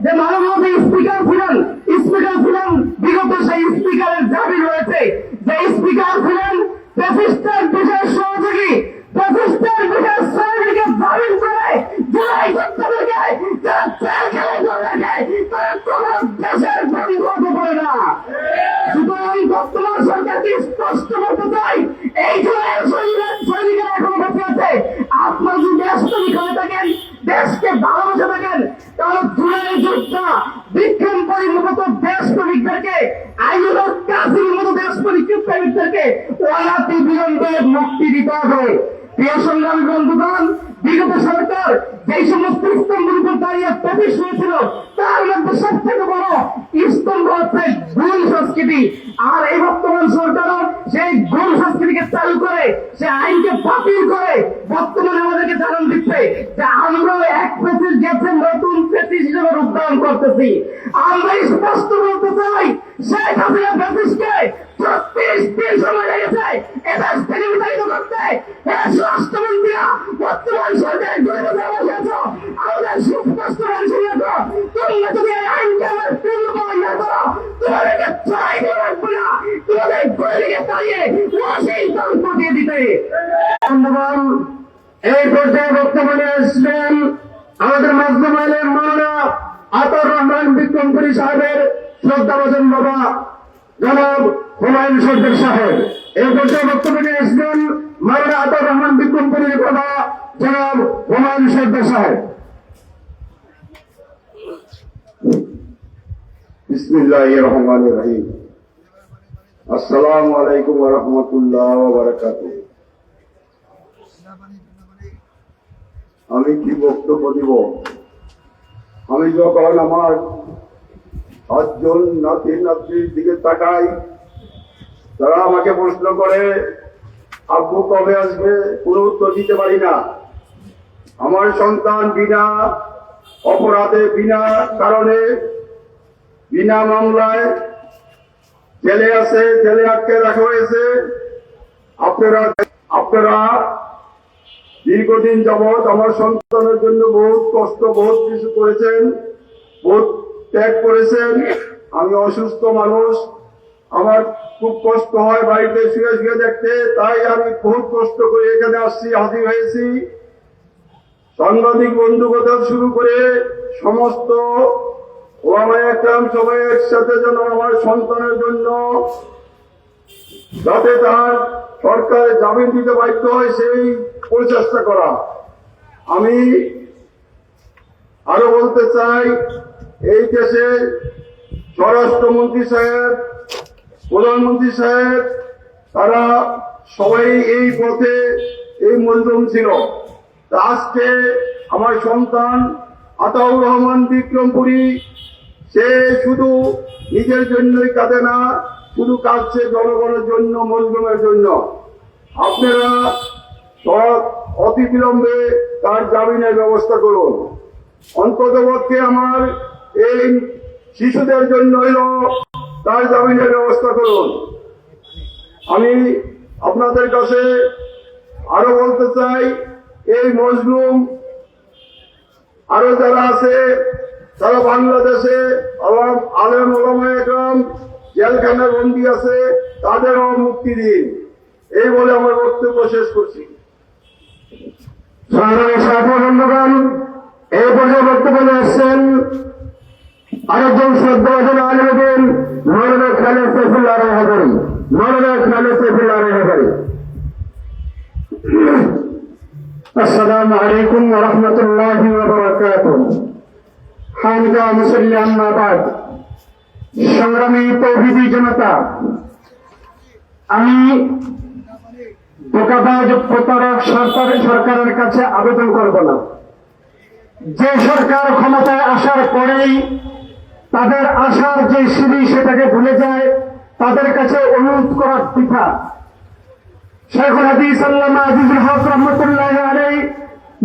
যে মাননীয় স্পিকার ছিলেন বিগত সেই স্পিকারের দাবি রয়েছে যে স্পিকার ছিলেন ফ্যাসিস্টের বিশেষ সহযোগী, ফ্যাসিস্টের বিশেষ সহযোগীকে জামিন করে জুলাই যোদ্ধাদেরকে যারা জেলখানায় করে রাখে তারা কোন দেশের প্রতিরোধ করে না। সুতরাং বর্তমান সরকারকে স্পষ্ট করতে চাই, এই জুলাইয়ের সৈনিকেরা এখনো বেঁচে আছে। আপনারা যদি দেশপ্রেমিক হয়ে থাকেন, দেশকে ভালোবেসে থাকেন, তাহলে জুলাইয়ের যোদ্ধা বিক্রম পরির মতো দেশপ্রেমিকদেরকে, আইনুল কাসিমের মতো দেশপ্রেমিকদেরকে অনাতি বিলম্বে মুক্তি দিতে হবে। প্রিয় সংগ্রামী বন্ধুগণ, বিগত সরকার যেই সমস্ত স্তম্ভের উপর দাঁড়িয়ে প্রবেশ হয়েছিল তার মধ্যে সব থেকে বড় স্তম্ভ হচ্ছে গুণ সংস্কৃতি। আর এই বর্তমান সরকারও সেই গুণ সংস্কৃতিকে চালু করে, সে আইনকে বাতিল করে বর্তমানে আমাদেরকে জানান দিচ্ছে যে আমরাও এক ফেসিস গেছে নতুন ফেসিস হিসেবে রূপদান করতেছি। আমরা স্পষ্ট বলতে চাই, শেখ হাসিনা ফেসিসকে 36 দিন সময় লেগেছে এদের থেকে বিতাড়িত করতে। স্বরাষ্ট্রমন্ত্রীরা বর্তমান সরকারের গরিবদের বসেছ, আমাদের সুস্পষ্ট মানুষের তোমরা যদি এই আইনকে আমার পূর্ণ না করো, তোমাদেরকে ছড়াই দিয়ে রাখবো না, তোমাদের গরিবকে তাড়িয়ে ওয়াশিংটন পাঠিয়ে দিতে। বন্ধুগণ, এই পর্যায়ে বর্তমানে আসবেন আমাদের মাজলুমাইলের মাওলানা আতাউর রহমান বিক্রমপুরী সাহেবের শ্রদ্ধাভাজন বাবা জনাব হুমায়ুন সরদার সাহেব। এই পর্যায়ে বক্তব্যে আসবেন মাওলানা আতাউর রহমান বিক্রমপুরীর বাবা জনাব হুমায়ুন সরদার সাহেব। বিসমিল্লাহির রহমানির রহিম। আসসালামু আলাইকুম ওয়া রাহমাতুল্লাহি ওয়া বারাকাতুহু। আমি কি বক্তব্য দিব? আমি যখন আমার 7 জন নাতি নাতনির দিকে তাকাই, তারা আমাকে প্রশ্ন করে আব্বু কবে আসবে, কোনো উত্তর দিতে পারি না। আমার সন্তান বিনা অপরাধে, বিনা কারণে, বিনা মামলায় জেলে আছে, জেলে আটকে রাখা হয়েছে। আপনারা দীর্ঘদিন যাবৎ আমার সন্তানের জন্য বহুত কষ্ট, বহুত কিছু করেছেন, বহুত ত্যাগ করেছেন। আমি অসুস্থ মানুষ, আমার খুব কষ্ট হয় বাড়িতে শুয়ে শুয়ে দেখতে, তাই আমি বহুত কষ্ট করে এখানে আসছি, হাজির হয়েছি। সাংবাদিক বন্ধু কথা শুরু করে সমস্ত ওলামায়ে একরাম সবাই একসাথে যেন আমার সন্তানের জন্য যাতে তার সরকার জামিন দিতে বাধ্য হয় সেই প্রচেষ্টা করা। আমি আরো বলতে চাই, এই দেশে স্বরাষ্ট্রমন্ত্রী সাহেব, প্রধানমন্ত্রী সাহেব, তারা সবাই এই পথে এই মজলুম ছিল। আজকে আমার সন্তান আতাউর রহমান বিক্রমপুরী, সে শুধু নিজের জন্যই কাঁদে না, শুধু কাঁদছে জনগণের জন্য, মজলুমের জন্য। আপনারা অতি বিলম্বে তার জামিনের ব্যবস্থা করুন। অন্ততপক্ষে আমার এই শিশুদের জন্য তার জামিনের ব্যবস্থা করুন। আমি আপনাদের কাছে আরো বলতে চাই, এই মজলুম আরো যারা আছে, তারা বাংলাদেশে আলেম ওলামায়ে একরাম জেলখানায় বন্দী আছে, তাদেরও মুক্তি দিন। এই বলে আমার বক্তব্য শেষ করছি। বন্ধুগণ, এই পর্যায়ে বক্তব্য আসছেন আরেকজন শ্রদ্ধাভাজন আলিমুদ্দিন মৌলানা খালেদ সাইফুল্লাহ রেহাবারি। মৌলানা খালেদ সাইফুল্লাহ রেহাবারি। আসসালামু আলাইকুম ওয়া রাহমাতুল্লাহি ওয়া বারাকাতুহু। খানকা মুসল্লি আম্মা বাদ। সংগ্রামী তৌহিদি জনতা, আমি ধোঁকাবাজ প্রতারক সরকারের কাছে আবেদন করব না। যে সরকার ক্ষমতায় আসার পরেই তাদের আশার যে সিঁড়ি সেটাকে ভুলে যায়, তাদের কাছে অনুরোধ করার বৃথা। শেখুল হাদিস আল্লামা আজিজুল হক রহমতুল্লাহ আলাইহি,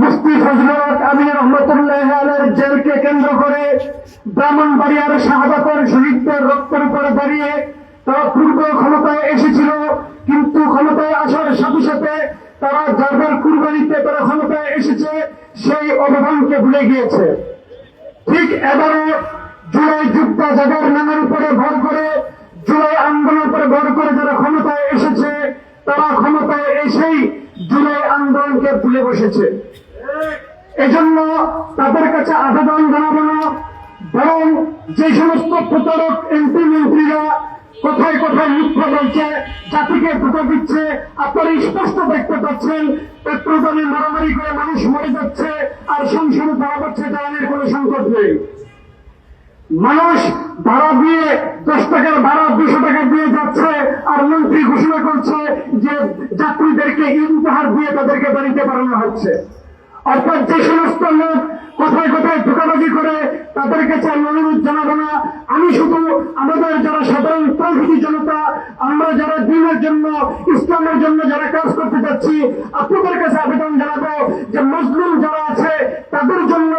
মুফতি ফজলুল হক আমিন রহমতুল্লাহ আলাইহির জেলকে কেন্দ্র করে ব্রাহ্মণবাড়িয়ার শাহাদাতের শহীদদের রক্তের উপরে দাঁড়িয়ে তারা পূর্ব ক্ষমতায় এসেছিল, কিন্তু ক্ষমতায় আসার সাথে সাথে তারা যাদের কুরবানিতে তারা ক্ষমতায় এসেছে সেই অবদানকে ভুলে গিয়েছে। ঠিক এবারও জুলাই যুদ্ধ যাদের নামের উপরে ভর করে, জুলাই আন্দোলনের উপরে ভর করে যারা ক্ষমতায় এসেছে, তারা ক্ষমতায় এসেই জুলাই আন্দোলনকে ভুলে বসেছে। এজন্য তাদের কাছে আবেদন জানাবো না, বরং যে সমস্ত প্রতারক এমপি মন্ত্রীরা কোথায় কোথায় মিথ্যা বলছে, জাতিকে ধোঁকা দিচ্ছে, আপনারা স্পষ্ট দেখতে পাচ্ছেন পেট্রোল দামে মারামারি করে মানুষ মরে যাচ্ছে, আর সংসারে ধরা পড়ছে, জ্বালানির কোনো সংকট নেই। মানুষ ভাড়া দিয়ে 10 টাকার ভাড়া 200 টাকা দিয়ে যাচ্ছে, আর মন্ত্রী ঘোষণা করছে যে যাত্রীদেরকে ঈদ উপহার দিয়ে তাদেরকে বাড়িতে পাঠানো হচ্ছে। অর্থাৎ যে সমস্ত লোক কোথায় কোথায় ধোঁকাবাজি করে তাদের কাছে আমি অনুরোধ জানাবো না। আমি শুধু আমাদের যারা সাধারণ প্রকৃতি জনতা, আমরা যারা দিনের জন্য, ইসলামের জন্য যারা কাজ করতে যাচ্ছি, আপনাদের কাছে আবেদন জানাবো যে মুসলিম যারা আছে তাদের জন্য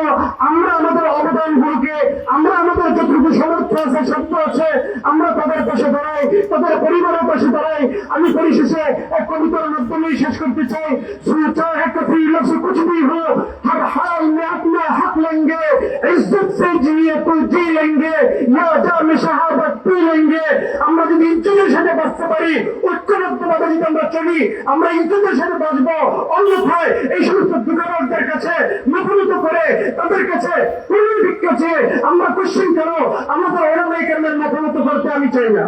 আমরা আমাদের অবদানগুলোকে, আমরা আমাদের যতটুকু সামর্থ্য আছে, শক্ত আছে, আমরা তাদের পাশে দাঁড়াই, তাদের পরিবারের পাশে দাঁড়াই। আমি পরিশেষে এক কবিতার মাধ্যমেই শেষ করতে চাই। সোচা है कभी लफ्ज़ कुछ भी हो, हर हाल में अपना हक लेंगे, इज्जत से जिए तो जी लेंगे, या जाम शहादत पी लेंगे। আমরা যদি ইজ্জতের সাথে বাঁচতে পারি, ঐক্যবদ্ধভাবে যদি আমরা চলি, আমরা ইজ্জতের সাথে বাঁচবো। অন্যথায় এই সমস্ত দোকানদারদের কাছে মুখোমুখি করে তাদের কাছে পুরো ভিক্ষা চেয়ে আমরা কোশ্চেন কেন আমাদের ওলামায়ে কেরামের মুখোমুখি করতে আমি চাই না।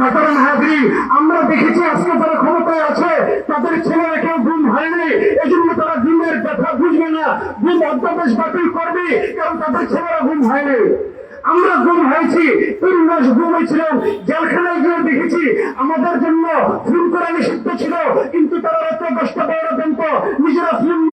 মাতারাম হাজরিন, আমরা দেখেছি আজকে যারা ক্ষমতায় আছে তাদের ছেলেরা কেউ গুম হয়নি, এই জন্য তারা গুমের ব্যথা বুঝবে না, গুম অধ্যাদেশ বাতিল করবে, কারণ তাদের ছেলেরা গুম হয়নি। আমরা গুম হয়েছি, 3 মাস গুম হয়েছিলাম, জেলখানায় গিয়ে দেখেছি আমাদের জন্য ফিল্ম করা নিষিদ্ধ ছিল, কিন্তু তারা রাত্র 10টা 12টা পর্যন্ত নিজেরা ফিল্ম,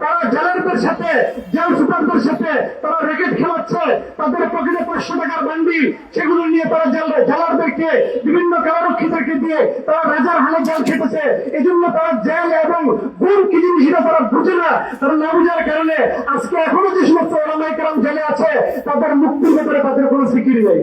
তারা জেলারদের সাথে, জেল সুপারদের সাথে তারা রেকেট খেলাচ্ছে, তাদের পকেটে 500 টাকার বান্ডি, সেগুলো নিয়ে তারা জেলারদেরকে, বিভিন্ন কারারক্ষীদেরকে দিয়ে তারা রাজার হালে জেল খেটেছে। এই জন্য তারা জেল এবং গুম কি জিনিস এটা তারা বুঝে না। তারা না বুঝার কারণে আজকে এখনো যে সমস্ত ওলামায়ে কেরাম জেলে আছে তাদের মুক্তির ব্যাপারে তাদের কোনো ফিকির নেই।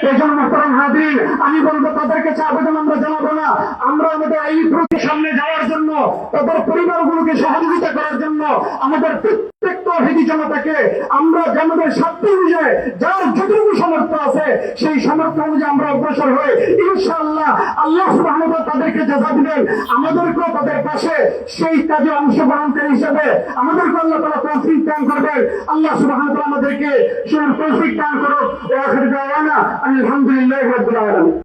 এই জন্য মাতারাম হাজরিন, আমি বলবো তাদের কাছে আবেদন আমরা জানাবো না, আমরা আমাদের এই প্রতির সামনে যাওয়ার জন্য, তাদের পরিবারগুলোকে সহযোগিতা করার জন্য, আমাদের প্রত্যেক তৌহিদি জনতাকে আমরা আমাদের স্বার্থ অনুযায়ী যার যতটুকু সামর্থ্য আছে সেই সামর্থ্য অনুযায়ী আমরা অগ্রসর হই। ইনশাআল্লাহ আল্লাহ সুবহানাহু ওয়া তাআলা তাদেরকে জাযা দিবেন, আমাদেরকেও তাদের পাশে সেই কাজে অংশগ্রহণকারী হিসেবে আমাদেরকে আল্লাহ তাআলা তৌফিক দান করবেন। আল্লাহ সুবহানাহু ওয়া তাআলা আমাদেরকে সেই তৌফিক দান করুন। ওয়া আখিরু দাওয়ানা আলহামদুলিল্লাহি রাব্বিল আলামিন।